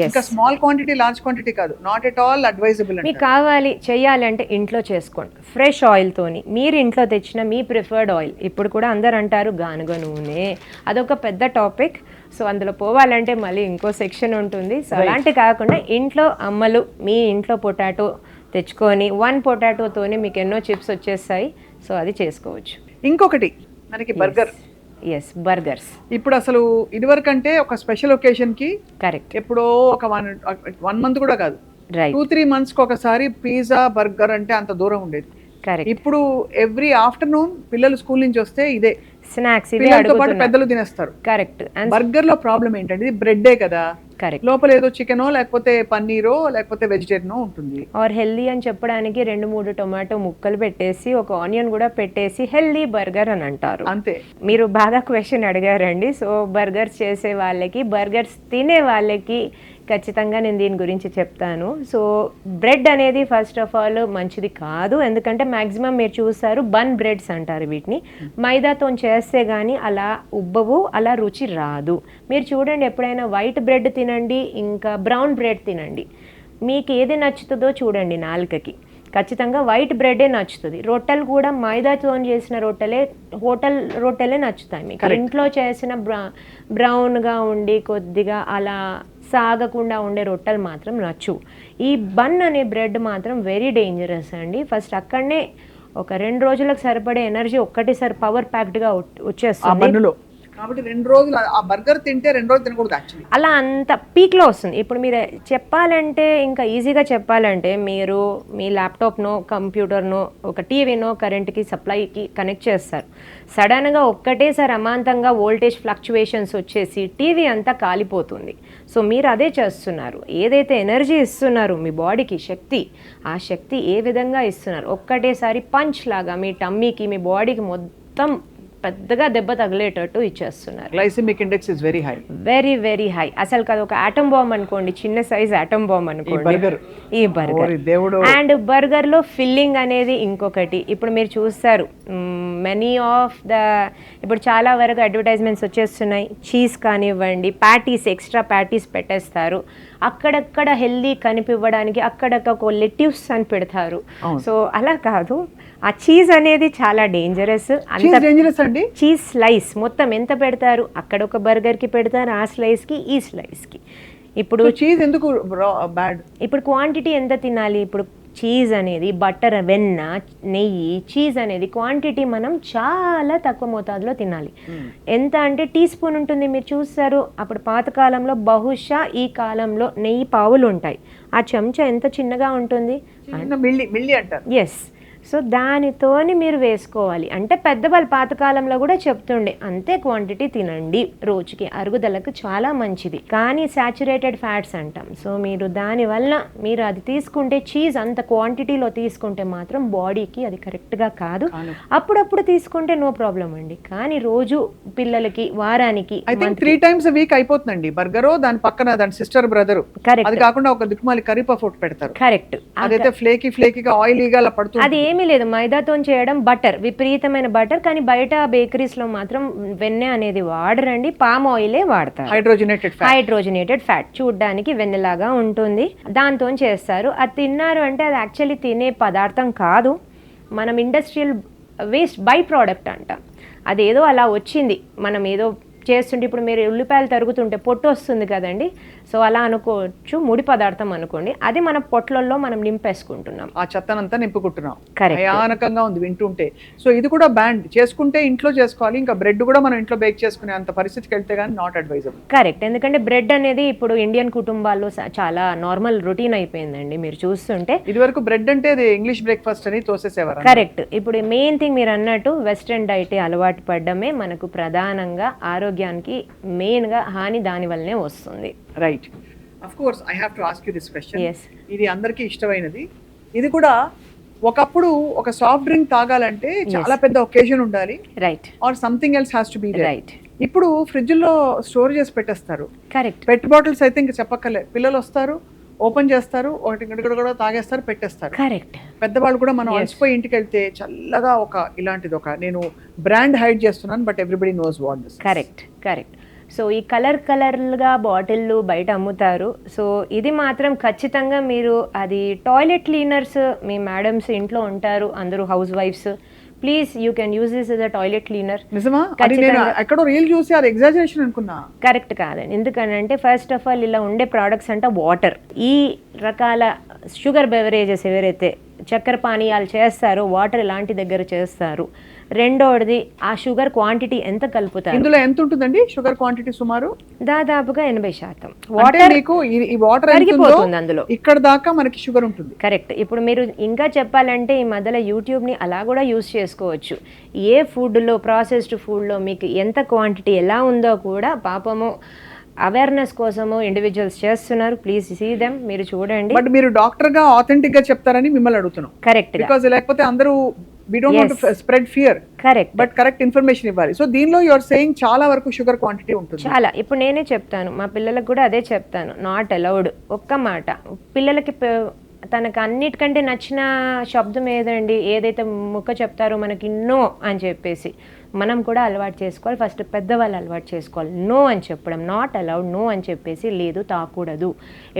S1: ఇంకా స్మాల్ క్వాంటిటీ, లార్జ్ క్వాంటిటీ కాదు, నాట్ ఎట్ ఆల్ అడ్వైజబుల్.
S2: మీకు కావాలి చేయాలి అంటే ఇంట్లో చేసుకోండి, ఫ్రెష్ ఆయిల్తోని. మీరు ఇంట్లో తెచ్చిన మీ ప్రిఫర్డ్ ఆయిల్. ఇప్పుడు కూడా అందరు అంటారు గానుగ నూనె, అదొక పెద్ద టాపిక్. సో అందులో పోవాలంటే మళ్ళీ ఇంకో సెక్షన్ ఉంటుంది. సో అలాంటి కాకుండా ఇంట్లో అమ్మలు మీ ఇంట్లో పొటాటో తెచ్చుకొని 1 పొటాటోతోనే మీకు ఎన్నో చిప్స్ వచ్చేస్తాయి. సో అది చేసుకోవచ్చు.
S1: ఇంకొకటి మనకి బర్గర్.
S2: Yes, burgers.
S1: ఇప్పుడు అసలు ఇదివరకు అంటే ఒక స్పెషల్ ఒకేషన్ కి,
S2: కరెక్ట్,
S1: ఎప్పుడో ఒక 1 మంత్ కూడా కాదు,
S2: రైట్,
S1: 2-3 మంత్స్కి ఒకసారి పిజ్జా బర్గర్ అంటే అంత దూరం ఉండేది.
S2: కరెక్ట్.
S1: ఇప్పుడు ఎవ్రీ ఆఫ్టర్నూన్ పిల్లలు స్కూల్ నుంచి వస్తే ఇదే
S2: స్నాక్స్,
S1: పిల్లలతో పాటు పెద్దలు తినేస్తారు.
S2: కరెక్ట్.
S1: బర్గర్ లో ప్రాబ్లం ఏంటంటే ఇది బ్రెడ్డే కదా,
S2: కరెక్ట్,
S1: లోపల ఏదో చికెనో లేకపోతే పన్నీరో లేకపోతే వెజిటేరియనో ఉంటుంది.
S2: ఆర్ హెల్దీ అని చెప్పడానికి 2-3 టొమాటో ముక్కలు పెట్టేసి ఒక ఆనియన్ కూడా పెట్టేసి హెల్దీ బర్గర్ అని అంటారు.
S1: అంతే.
S2: మీరు బాగా క్వశ్చన్ అడిగారండి. సో బర్గర్స్ చేసే వాళ్ళకి, బర్గర్స్ తినే వాళ్ళకి ఖచ్చితంగా నేను దీని గురించి చెప్తాను. సో బ్రెడ్ అనేది ఫస్ట్ ఆఫ్ ఆల్ మంచిది కాదు, ఎందుకంటే మ్యాక్సిమం మీరు చూస్తారు బన్ బ్రెడ్స్ అంటారు వీటిని. మైదాతో చేస్తే కానీ అలా ఉబ్బవు, అలా రుచి రాదు. మీరు చూడండి, ఎప్పుడైనా వైట్ బ్రెడ్ తినండి, ఇంకా బ్రౌన్ బ్రెడ్ తినండి, మీకు ఏది నచ్చుతుందో చూడండి నాలుకకి. ఖచ్చితంగా వైట్ బ్రెడే నచ్చుతుంది. రొట్టెలు కూడా మైదాతో చేసిన రొట్టెలే, హోటల్ రొట్టెలే నచ్చుతాయి మీకు. ఇంట్లో చేసిన బ్రౌన్గా ఉండి కొద్దిగా అలా సాగకుండా ఉండే రొట్టెలు మాత్రం నచ్చు. ఈ బన్ అనే బ్రెడ్ మాత్రం వెరీ డేంజరస్ అండి. ఫస్ట్ అక్కడనే ఒక 2 రోజులకు సరిపడే ఎనర్జీ ఒక్కటేసారి పవర్ ప్యాక్డ్గా వచ్చేస్తుంది.
S1: కాబట్టి 2 రోజులు ఆ బర్గర్ తింటే 2 రోజులు తినకూడదు యాక్చువల్లీ.
S2: అలా అంత పీక్లో వస్తుంది. ఇప్పుడు మీరు చెప్పాలంటే, ఇంకా ఈజీగా చెప్పాలంటే, మీరు మీ ల్యాప్టాప్నో కంప్యూటర్నో ఒక టీవీనో కరెంట్కి సప్లైకి కనెక్ట్ చేస్తారు. సడన్గా ఒక్కటేసారి అమాంతంగా వోల్టేజ్ ఫ్లక్చువేషన్స్ వచ్చేసి టీవీ అంతా కాలిపోతుంది. సో మీరు అదే చేస్తున్నారు. ఏదైతే ఎనర్జీ ఇస్తున్నారు మీ బాడీకి శక్తి, ఆ శక్తి ఏ విధంగా ఇస్తున్నారు, ఒక్కటేసారి పంచ్ లాగా మీ టమ్మీకి, మీ బాడీకి మొత్తం పెద్దగా దెబ్బ తగిలేటట్టు ఇచ్చేస్తున్నారు.
S1: Glycaemic index is very high,
S2: very very high. అసలు కాదు, ఒక ఆటం బాంబ్ అనుకోండి, చిన్న సైజ్ ఆటం బాంబ్ అనుకోండి ఈ బర్గర్. అండ్ బర్గర్ లో ఫిల్లింగ్ అనేది ఇంకొకటి. ఇప్పుడు మీరు చూస్తారు మెనీ ఆఫ్ ద, ఇప్పుడు చాలా వరకు అడ్వర్టైజ్మెంట్స్ వచ్చేస్తున్నాయి. చీజ్ కానివ్వండి, ప్యాటీస్, ఎక్స్ట్రా ప్యాటీస్ పెట్టేస్తారు. అక్కడక్కడ హెల్దీ కనిపివ్వడానికి అక్కడక్కడ లెట్యూస్ అని పెడతారు. సో అలా కాదు, ఆ చీజ్ అనేది చాలా డేంజరస్.
S1: అండి
S2: చీజ్ స్లైస్ మొత్తం ఎంత పెడతారు, అక్కడ ఒక బర్గర్కి పెడతారు, ఆ స్లైస్కి ఈ స్లైస్కి. ఇప్పుడు
S1: చీజ్ ఎందుకు బ్యాడ్?
S2: ఇప్పుడు క్వాంటిటీ ఎంత తినాలి? ఇప్పుడు చీజ్ అనేది, బటర్, వెన్న, నెయ్యి, చీజ్ అనేది క్వాంటిటీ మనం చాలా తక్కువ మోతాదులో తినాలి. ఎంత అంటే టీ స్పూన్ ఉంటుంది, మీరు చూస్తారు. అప్పుడు పాతకాలంలో బహుశా ఈ కాలంలో నెయ్యి పావులు ఉంటాయి. ఆ చెంచా ఎంత చిన్నగా ఉంటుంది,
S1: మిల్లీ అంటారు.
S2: ఎస్. సో దానితోని మీరు వేసుకోవాలి. అంటే పెద్దవాళ్ళు పాతకాలంలో కూడా చెప్తుండే అంతే క్వాంటిటీ తినండి, రోజుకి అరుగుదలకు చాలా మంచిది. కానీ సాచురేటెడ్ ఫ్యాట్స్ అంటాం. సో మీరు దానివల్ల మీరు అది తీసుకుంటే, చీజ్ అంత క్వాంటిటీలో తీసుకుంటే మాత్రం బాడీకి అది కరెక్ట్గా కాదు. అప్పుడప్పుడు తీసుకుంటే నో ప్రాబ్లం అండి. కానీ రోజు పిల్లలకి వారానికి
S1: 3 times a week అయిపోతుందండి బర్గరో, దాని పక్కన దాని సిస్టర్ బ్రదర్.
S2: కరెక్ట్.
S1: అది కాకుండా ఒక దిక్కుమాలి కర్రీ పఫ్ ఒకటి పెడతారు.
S2: కరెక్ట్.
S1: అదైతే ఫ్లేకీగా ఆయిలీగా అలా పడుతుంది.
S2: అది ఏమీ లేదు, మైదాతో చేయడం బటర్, విపరీతమైన బటర్. కానీ బయట బేకరీస్ లో మాత్రం వెన్నె అనేది వాడరండి, పామ్ ఆయిలే వాడతారు. హైడ్రోజనేటెడ్ ఫ్యాట్ చూడడానికి వెన్నెలాగా ఉంటుంది, దాంతో చేస్తారు. అది తిన్నారు అంటే అది యాక్చువల్లీ తినే పదార్థం కాదు, మనం ఇండస్ట్రియల్ వేస్ట్ బై ప్రోడక్ట్ అంటాం. అదేదో అలా వచ్చింది, మనం ఏదో చేస్తుంటే ఇప్పుడు మీరు ఉల్లిపాయలు తరుగుతుంటే పొట్టు వస్తుంది కదండి, సో అలా అనుకోవచ్చు, ముడి పదార్థం అనుకోండి, అది మన పొట్లల్లో మనం నింపేసుకుంటున్నాం,
S1: ఆ చెత్తనంతా నింపుకుంటున్నాం.
S2: Correct.
S1: భయానకంగా ఉంది వింటుంటే. సో ఇది కూడా బ్యాండ్ చేసుకుంటే ఇంట్లో చేసుకోవాలి, ఇంకా బ్రెడ్ కూడా మనం ఇంట్లో బేక్ చేసుకునే అంత పరిస్థితికి వెళ్తే కానీ నాట్ అడ్వైజబుల్.
S2: కరెక్ట్. ఎందుకంటే బ్రెడ్ అనేది ఇప్పుడు ఇండియన్ కుటుంబాల్లో చాలా నార్మల్ రొటీన్ అయిపోయిందండి. మీరు చూస్తుంటే
S1: ఇది వరకు బ్రెడ్ అంటే అది ఇంగ్లీష్ బ్రేక్ఫాస్ట్ అని తోసేసేవారు.
S2: కరెక్ట్. ఇప్పుడు మెయిన్ థింగ్ మీరు అన్నట్టు వెస్ట్రన్ డైట్ అలవాటు పడ్డమే మనకు ప్రధానంగా ఆరోగ్యానికి మెయిన్గా హాని దాని వల్లనే వస్తుంది.
S1: Right. Of course I have to ask you this question.
S2: Yes.
S1: ఇది అందరికీ ఇష్టమైనది. ఇది కూడా ఒకప్పుడు ఒక సాఫ్ట్ డ్రింక్ తాగాలంటే చాలా పెద్ద ఒకేజన్ ఉండాలి,
S2: right
S1: or something else has to be there.
S2: Right.
S1: ఇప్పుడు ఫ్రిడ్జ్లో స్టోర్ చేసి పెట్టేస్తారు.
S2: కరెక్ట్.
S1: పెట్ బాటిల్స్ అయితే ఇంకా చెప్పక్కర్లే, పిల్లలు వస్తారు ఓపెన్ చేస్తారు, ఒకటి గడగడ కూడా తాగేస్తారు, పెట్టేస్తారు.
S2: కరెక్ట్.
S1: పెద్దవాళ్ళు కూడా మనం అలసిపోయి ఇంటికి వెళ్తే చల్లగా ఒక ఇలాంటిది ఒక, నేను బ్రాండ్ హైడ్ చేస్తున్నాను but everybody knows what this.
S2: Correct. Correct. So ఈ కలర్గా బాటిళ్ళు బయట అమ్ముతారు. సో ఇది మాత్రం ఖచ్చితంగా మీరు అది టాయిలెట్ క్లీనర్స్, మీ మేడమ్స్ ఇంట్లో ఉంటారు, అందరూ హౌస్ వైఫ్స్, please you can use this as a toilet cleaner.
S1: నిజమా? అది నేను ఎక్కడో రీల్ చూసి అది ఎగ్జాజరేషన్ అనుకున్నా.
S2: కరెక్ట్ కాదండి. ఎందుకనంటే ఫస్ట్ ఆఫ్ ఆల్ ఇలా ఉండే ప్రోడక్ట్స్ అంటే వాటర్, ఈ రకాల షుగర్ బెవరేజెస్ ఎవరైతే చక్కెర పానీయాలు చేస్తారో వాటర్ ఇలాంటి దగ్గర చేస్తారు. రెండోది ఆ షుగర్ క్వాంటిటీ ఎంత కలుపుతారు,
S1: ఇందులో ఎంత ఉంటుందండి షుగర్ క్వాంటిటీ? సుమారు
S2: దాదాపుగా 80%
S1: వాటర్. మీకు ఈ వాటర్
S2: కరిగిపోతుంది అందులో,
S1: ఇక్కడ దాకా మనకి షుగర్ ఉంటుంది.
S2: కరెక్ట్. ఇప్పుడు మీరు ఇంకా చెప్పాలంటే ఈ మధ్యలో యూట్యూబ్ని అలా కూడా యూజ్ చేసుకోవచ్చు. ఏ ఫుడ్లో, ప్రాసెస్డ్ ఫుడ్లో మీకు ఎంత క్వాంటిటీ ఎలా ఉందో కూడా పాపము అవేర్నెస్ కోసము ఇండివిజువల్స్ చేస్తున్నారు. ప్లీజ్ సీ దెమ్, మీరు చూడండి.
S1: బట్ మీరు డాక్టర్ గా ఆథెంటిక్ గా చెప్తారని మిమ్మల్ని అడుగుతున్నాం.
S2: కరెక్ట్.
S1: బికాజ్ లేకపోతే అందరూ we don't want to spread fear.
S2: Correct.
S1: But correct information ఇవ్వాలి. సో దీనిలో యు ఆర్ సేయింగ్ చాలా వరకు షుగర్ క్వాంటిటీ ఉంటుంది.
S2: చాలా. ఇప్పుడు నేనే చెప్తాను, మా పిల్లలకు కూడా అదే చెప్తాను, నాట్ అలౌడ్. ఒక్క మాట, పిల్లలకి తనకు అన్నిటికంటే నచ్చిన శబ్దం ఏదండి, ఏదైతే ముక్క చెప్తారో మనకి నో అని చెప్పేసి మనం కూడా అలవాటు చేసుకోవాలి. ఫస్ట్ పెద్దవాళ్ళు అలవాటు చేసుకోవాలి నో అని చెప్పడం, నాట్ అలౌడ్, నో అని చెప్పేసి లేదు తాకూడదు.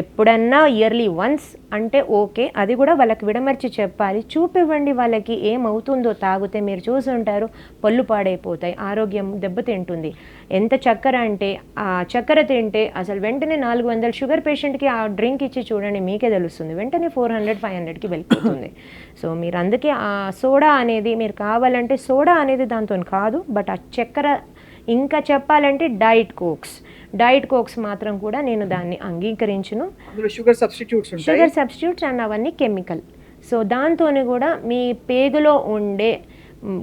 S2: ఎప్పుడన్నా ఇయర్లీ వన్స్ అంటే ఓకే, అది కూడా వాళ్ళకి విడమర్చి చెప్పాలి, చూపివ్వండి వాళ్ళకి ఏమవుతుందో తాగితే. మీరు చూసి ఉంటారు, పళ్ళు పాడైపోతాయి, ఆరోగ్యం దెబ్బతింటుంది. ఎంత చక్కెర అంటే ఆ చక్కెర తింటే అసలు వెంటనే 400 షుగర్ పేషెంట్కి ఆ డ్రింక్ ఇచ్చి చూడండి, మీకే తెలుస్తుంది, వెంటనే 400, 500కి వెళ్ళిపోతుంది. సో మీరు అందుకే ఆ సోడా అనేది, మీరు కావాలంటే సోడా అనేది దాంతో కాదు, బట్ ఆ చక్కెర, ఇంకా చెప్పాలంటే డైట్ కోక్స్ మాత్రం కూడా నేను దాన్ని అంగీకరించును.
S1: షుగర్ సబ్స్టిట్యూట్స్
S2: అండ్ అవన్నీ కెమికల్. సో దాంతో కూడా మీ పేగులో ఉండే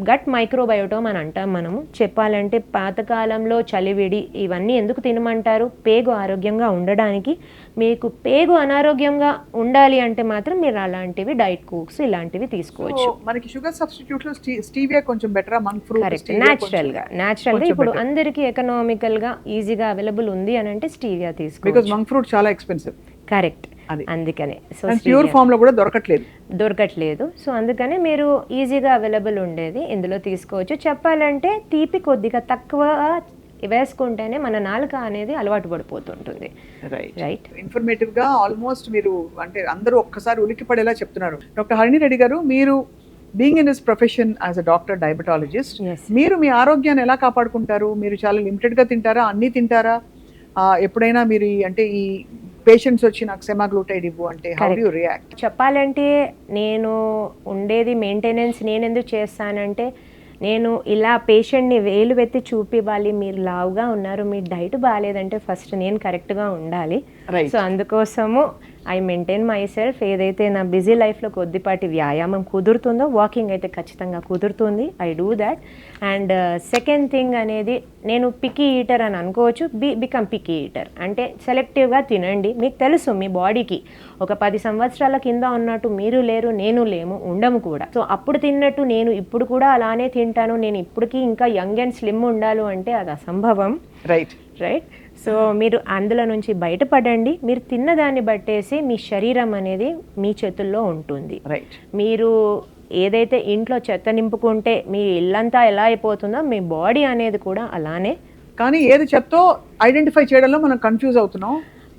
S2: గట్ మైక్రోబయోటోమ్ అని అంటాం మనము. చెప్పాలంటే పాతకాలంలో చలివిడి ఇవన్నీ ఎందుకు తినమంటారు? పేగు ఆరోగ్యంగా ఉండడానికి. మీకు పేగు అనారోగ్యంగా ఉండాలి అంటే మాత్రం మీరు అలాంటివి డైట్ కోక్స్ ఇలాంటివి తీసుకోవచ్చు.
S1: మనకి షుగర్ సబ్స్టిట్యూట్ లో స్టీవియా కొంచెం better, Monk fruit.
S2: Correct. Natural గా ఇప్పుడు అందరికి ఎకనామికల్ గా ఈజీగా అవైలబుల్ ఉంది అని అంటే స్టీవియా తీసుకోవచ్చు.
S1: బికాజ్ మంక్ ఫ్రూట్ చాలా ఎక్స్పెన్సివ్.
S2: కరెక్ట్. అందుకనే సో
S1: ప్యూర్ ఫామ్ లో కూడా దొరకట్లేదు.
S2: సో అందుకనే మీరు ఈజీగా అవైలబుల్ ఉండేది ఇందులో తీసుకోవచ్చు. చెప్పాలంటే తీపి కొద్దిగా తక్కువ వేసుకుంటేనే మన నాలుక అనేది అలవాటు పడిపోతుంటుంది. రైట్.
S1: ఇన్ఫర్మేటివ్ గా ఆల్మోస్ట్ మీరు అంటే అందరూ ఒక్కసారి ఉలికి పడేలా చెప్తున్నారు. డాక్టర్ హరిణి రెడ్డి గారు, మీరు being in this profession as a doctor diabetologist, మీరు మీ ఆరోగ్యాన్ని ఎలా కాపాడుకుంటారు? మీరు చాలా లిమిటెడ్ గా తింటారా, అన్ని తింటారా? ఎప్పుడైనా మీరు అంటే ఈ పేషెంట్స్ వచ్చి నాకు సెమాగ్లూటైడ్ ఇవ్వు అంటే హౌ డు యు రియాక్ట్?
S2: చెప్పాలంటే నేను ఉండేది మెయింటెనెన్స్. నేను ఎందుకు చేస్తానంటే, నేను ఇలా పేషెంట్ని వేలు వెత్తి చూపివ్వాలి, మీరు లావుగా ఉన్నారు, మీ డైట్ బాగాలేదంటే ఫస్ట్ నేను కరెక్ట్గా ఉండాలి. సో అందుకోసము ఐ మెయింటైన్ మై సెల్ఫ్. ఏదైతే నా బిజీ లైఫ్లో కొద్దిపాటి వ్యాయామం కుదురుతుందో, వాకింగ్ అయితే ఖచ్చితంగా కుదురుతుంది, I do that. And second thing అనేది, నేను పికీ ఈటర్ అని అనుకోవచ్చు. బికమ్ పికీ ఈటర్ అంటే సెలెక్టివ్గా తినండి. మీకు తెలుసు మీ బాడీకి ఒక 10 సంవత్సరాల కింద ఉన్నట్టు మీరు లేరు, నేను లేము, ఉండము కూడా. సో అప్పుడు తిన్నట్టు నేను ఇప్పుడు కూడా అలానే తింటాను, నేను ఇప్పటికీ ఇంకా యంగ్ అండ్ స్లిమ్ ఉండాలి అంటే అది అసంభవం. రైట్. సో మీరు అందులో నుంచి బయటపడండి. మీరు తిన్నదాన్ని బట్టేసి మీ శరీరం అనేది మీ చేతుల్లో ఉంటుంది. మీరు ఏదైతే ఇంట్లో చెత్త నింపుకుంటే మీ ఇల్లంతా ఎలా అయిపోతుందో మీ బాడీ అనేది కూడా అలానే.
S1: కానీ ఏది చెత్తో ఐడెంటిఫై చేయడంలో మనం కన్ఫ్యూజ్ అవుతున్నాం.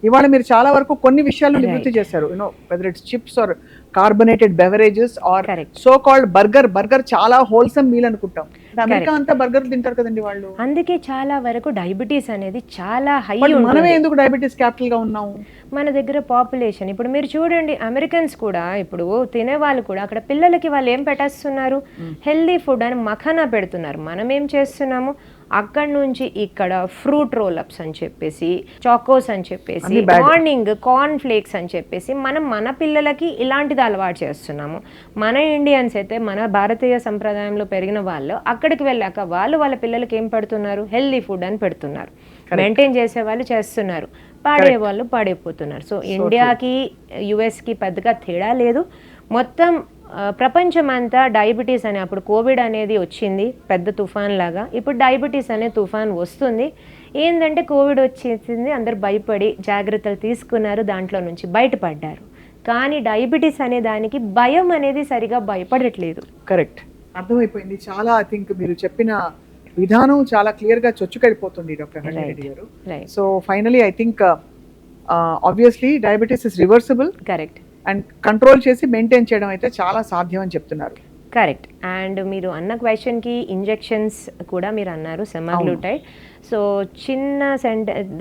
S1: ఇవాళ మీరు చాలా వరకు కొన్ని విషయాలు నివృత్తి చేశారు. You know whether it's chips or carbonated beverages or so called burger చాలా హోల్సమ్ మీల్ అనుకుంటాం. అమెరికా అంతా బర్గర్లు తింటారు కదండి వాళ్ళు.
S2: అందుకే చాలా వరకు డయాబెటీస్ అనేది చాలా హై
S1: మనమే
S2: ఉంటుంది.
S1: ఎందుకు డయాబెటీస్ క్యాపిటల్ గా ఉన్నాము?
S2: మన దగ్గర పాపులేషన్ ఇప్పుడు మీరు చూడండి, అమెరికన్స్ కూడా ఇప్పుడు తినేవాళ్ళు కూడా అక్కడ పిల్లలకి వాళ్ళు ఏం పెట్టేస్తున్నారు, హెల్దీ ఫుడ్ అని మఖానా పెడుతున్నారు. మనం ఏం చేస్తున్నాము, అక్కడ నుంచి ఇక్కడ ఫ్రూట్ రోలప్స్ అని చెప్పేసి, చాకోస్ అని చెప్పేసి, మార్నింగ్ కార్న్ ఫ్లేక్స్ అని చెప్పేసి మన పిల్లలకి ఇలాంటిది అలవాటు చేస్తున్నాము. మన ఇండియన్స్ అయితే మన భారతీయ సంప్రదాయంలో పెరిగిన వాళ్ళు అక్కడికి వెళ్ళాక వాళ్ళ పిల్లలకి ఏం పెడుతున్నారు, హెల్దీ ఫుడ్ అని పెడుతున్నారు. మెయింటైన్ చేసే వాళ్ళు చేస్తున్నారు, పాడే వాళ్ళు పాడైపోతున్నారు. సో ఇండియాకి యుఎస్కి పెద్దగా తేడా లేదు. మొత్తం ప్రపంచమంతా డయాబెటీస్ అనే, అప్పుడు కోవిడ్ అనేది వచ్చింది పెద్ద తుఫాన్ లాగా, ఇప్పుడు డయాబెటీస్ అనే తుఫాన్ వస్తుంది. ఏంటంటే కోవిడ్ వచ్చేసింది, అందరు భయపడి జాగ్రత్తలు తీసుకున్నారు, దాంట్లో నుంచి బయటపడ్డారు. కానీ డయాబెటీస్ అనే దానికి భయం అనేది సరిగా భయపడట్లేదు.
S1: కరెక్ట్, అర్థమైపోయింది. చాలా ఐ థింక్ మీరు చెప్పిన విధానం చాలా క్లియర్గా చొచ్చుకెళ్ళిపోతుంది డాక్టర్ హరిణి రెడ్డి గారు. So finally I think obviously diabetes is reversible.
S2: Correct.
S1: And control చేసి మెయింటైన్ చేయడం అయితే చాలా సాధ్యం అని చెప్తున్నారు.
S2: కరెక్ట్. అండ్ మీరు అన్న క్వశ్చన్కి ఇంజెక్షన్స్ కూడా మీరు అన్నారు, సెమాగ్లూటైడ్. సో చిన్న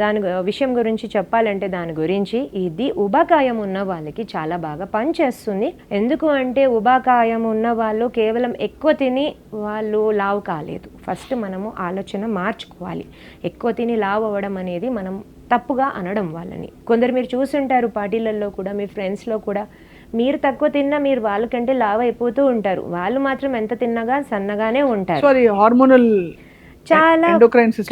S2: దాని విషయం గురించి చెప్పాలంటే, దాని గురించి ఇది ఉబకాయం ఉన్న వాళ్ళకి చాలా బాగా పనిచేస్తుంది. ఎందుకు అంటే ఉబకాయం ఉన్న వాళ్ళు కేవలం ఎక్కువ తిని వాళ్ళు లావు కాలేదు. ఫస్ట్ మనము ఆలోచన మార్చుకోవాలి. ఎక్కువ తిని లావు అవ్వడం అనేది మనం తప్పుగా అనడం వాళ్ళని. కొందరు మీరు చూసుంటారు పార్టీలలో కూడా, మీ ఫ్రెండ్స్లో కూడా, మీరు తక్కువ తిన్నా మీరు వాళ్ళకంటే లావ్ అయిపోతూ ఉంటారు, వాళ్ళు మాత్రం ఎంత తిన్నగా సన్నగానే ఉంటారు.
S1: హార్మోనల్
S2: చాలా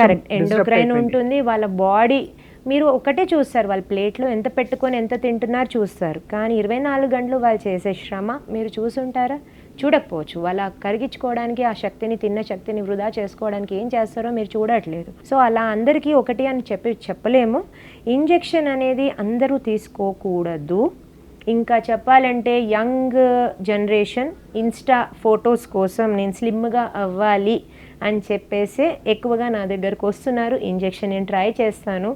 S1: కరెక్ట్,
S2: ఎండోక్రైన్ ఉంటుంది వాళ్ళ బాడీ. మీరు ఒకటే చూస్తారు, వాళ్ళ ప్లేట్లో ఎంత పెట్టుకొని ఎంత తింటున్నారు చూస్తారు, కానీ 24 గంటలు వాళ్ళు చేసే శ్రమ మీరు చూసుంటారా? చూడకపోవచ్చు. వాళ్ళ కరిగించుకోవడానికి ఆ శక్తిని, తిన్న శక్తిని వృధా చేసుకోవడానికి ఏం చేస్తారో మీరు చూడట్లేదు. సో అలా అందరికీ ఒకటి అని చెప్పలేము. ఇంజెక్షన్ అనేది అందరూ తీసుకోకూడదు. ఇంకా చెప్పాలంటే యంగ్ జనరేషన్ ఇన్స్టా ఫొటోస్ కోసం నేను స్లిమ్గా అవ్వాలి అని చెప్పేసి ఎక్కువగా నా దగ్గరకు వస్తున్నారు. ఇంజెక్షన్ నేను ట్రై చేస్తాను.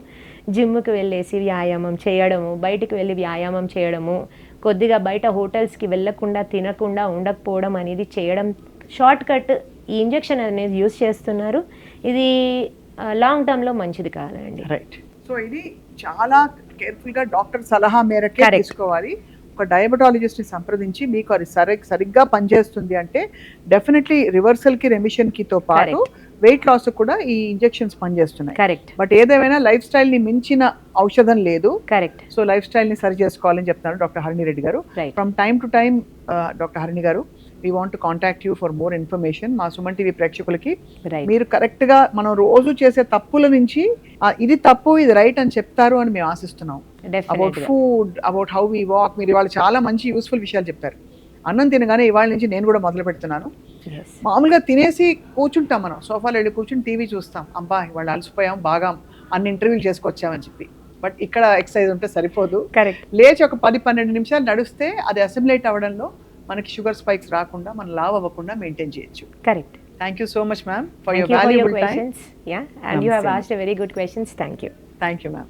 S2: జిమ్కి వెళ్ళేసి వ్యాయామం చేయడము, బయటికి వెళ్ళి వ్యాయామం చేయడము, కొద్దిగా బయట హోటల్స్కి వెళ్ళకుండా తినకుండా ఉండకపోవడం అనేది చేయడం, షార్ట్ కట్ ఈ ఇంజెక్షన్ అనేది యూజ్ చేస్తున్నారు. ఇది లాంగ్ టర్మ్లో మంచిది కాదండి.
S1: రైట్. సో ఇది చాలా కేర్ఫుల్గా డాక్టర్ సలహా మేరకే తీసుకోవాలి. ఒక డయాబెటాలజిస్ట్ని సంప్రదించి మీకు అది సరిగ్గా పనిచేస్తుంది అంటే డెఫినెట్లీ రివర్సల్కి, రెమిషన్కితో పాటు వెయిట్ లాస్ కూడా ఈ ఇంజెక్షన్స్ పనిచేస్తున్నాయి.
S2: కరెక్ట్.
S1: బట్ ఏదేమైనా లైఫ్ స్టైల్ని మించిన ఔషధం లేదు.
S2: కరెక్ట్.
S1: సో లైఫ్ స్టైల్ని సరి చేసుకోవాలని చెప్తున్నారు doctor Harini Reddy garu. From time to time doctor Harini garu, we want to contact you for more information. మా సుమన్ టీవీ ప్రేక్షకులకి మీరు కరెక్ట్గా మనం రోజు చేసే తప్పుల నుంచి ఇది తప్పు ఇది రైట్ అని చెప్తారు అని మేము ఆశిస్తున్నాం. About food, about how we walk, మీరు ఇవాళ చాలా మంచి యూస్ఫుల్ విషయాలు చెప్పారు. అన్నం తినగానే ఇవాళ నుంచి నేను కూడా మొదలు పెడుతున్నాను. మామూలుగా తినేసి కూర్చుంటాం, మనం సోఫాలో వెళ్ళి కూర్చుని టీవీ చూస్తాం, అబ్బా ఇవాళ అలసిపోయాం, బాగా అన్ని ఇంటర్వ్యూలు చేసుకొచ్చామని చెప్పి. బట్ ఇక్కడ ఎక్సర్సైజ్ ఉంటే సరిపోదు.
S2: కరెక్ట్.
S1: లేచి ఒక 10-12 నిమిషాలు నడిస్తే అది అసిమిలేట్ అవ్వడంలో మనకి షుగర్ స్పైక్స్ రాకుండా, మనం లావ్ అవ్వకుండా మెయింటైన్ చేయొచ్చు.
S2: Correct.
S1: Thank you so much, ma'am, for your valuable time.
S2: Yeah, and you have asked a very good questions. Thank you.
S1: Thank you, ma'am.